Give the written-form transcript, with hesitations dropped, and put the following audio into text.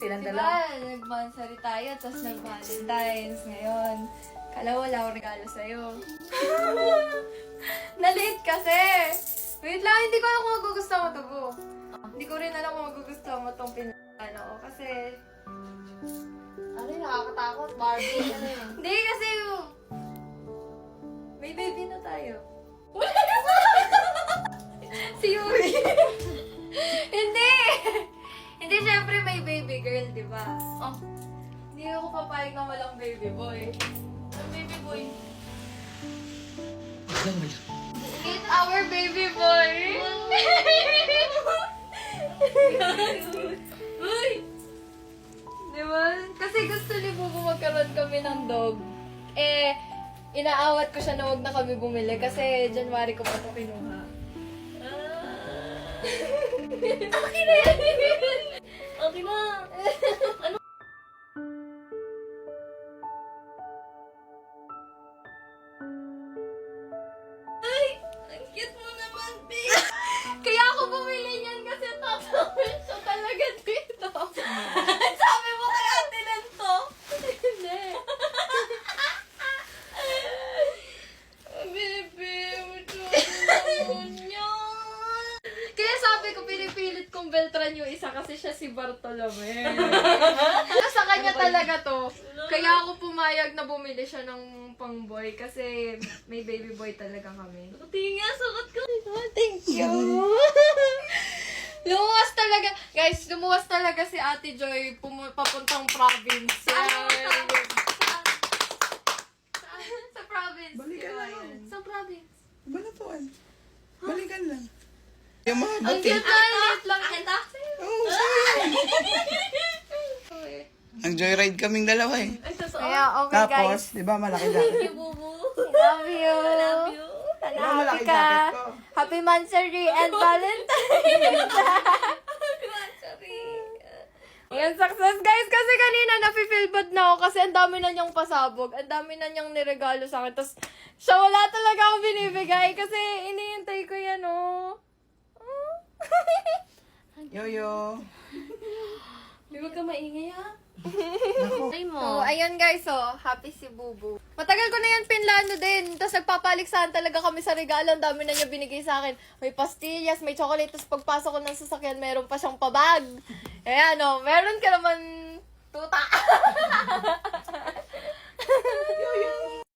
Silang Diba, dalawa. nag-monthsary tayo, tapos nag-Valentine's ngayon. Kala wala akong regalo sa'yo. Na-late kasi! Wait lang, hindi ko alam kung magugustuhan mo to, Bu. Hindi ko rin alam kung magugustuhan mo tong pinagano ko. Kasi, Ano yung nakakatakot? Barbie, ano yun? hindi kasi may baby na tayo. Si Yuri. Hindi! Hindi, syempre may baby girl, di ba? Oh, hindi ako papayag na walang baby boy. Ang baby boy. It's our baby boy! Uy! Di ba? Kasi gusto ni Bubu magkaroon kami ng dog. Eh, inaawat ko siya na huwag na kami bumili kasi January ko pa ito kinuha. Okay na yan! Okay na! Ano? Ay! Ang cute mo naman, babe! Kaya ako bumili niyan kasi tatawin siya talaga dito. Sabi mo kay ate Lento? Hindi. Baby, ito naman yan. Kaya sabi ko, pinipilit kong Beltran yung isa kasi siya si Bartolome. Pero sa kanya talaga to. Kaya ako pumayag na bumili siya ng pang-boy kasi may baby boy talaga kami. Tingin, sukat ko. Thank you. Lumuwas talaga. Guys, lumuwas talaga si Ate Joy papuntang province. Sa province. Balikan diba lang. yun? Sa province. Balatuan. Balikan lang. Yung mga Ang bati. cute lang, liit lang. Ang taxi. Oo, ang joyride kaming dalawa eh. Ay, totoo. Kaya okay guys. Tapos, di ba malaki jacket? Bubu. Love you. Love you. Di ba malaki Happy ka. jacket ko? Happy Monthsary and Valentine's. Sorry. Yan, success guys. Kasi kanina nafe-feel bad na ako kasi ang dami na niyang pasabog. Ang dami na niyang niregalo sa akin. Tapos, siya wala talaga ako binibigay kasi iniintay ko yan, oh. Yoyo. Di ba ka maingay, ha? Ay So, mo. ayun guys, oh. Happy si Bubu. Matagal ko na yan pinlano din. Tapos nagpapaliksahan talaga kami sa regalo. Ang dami na niya binigay sa akin. May pastillas, may chocolate. Tapos pagpasok ko ng sasakyan, meron pa siyang pabag. Ayan, oh. Meron ka naman tuta. Yoyo.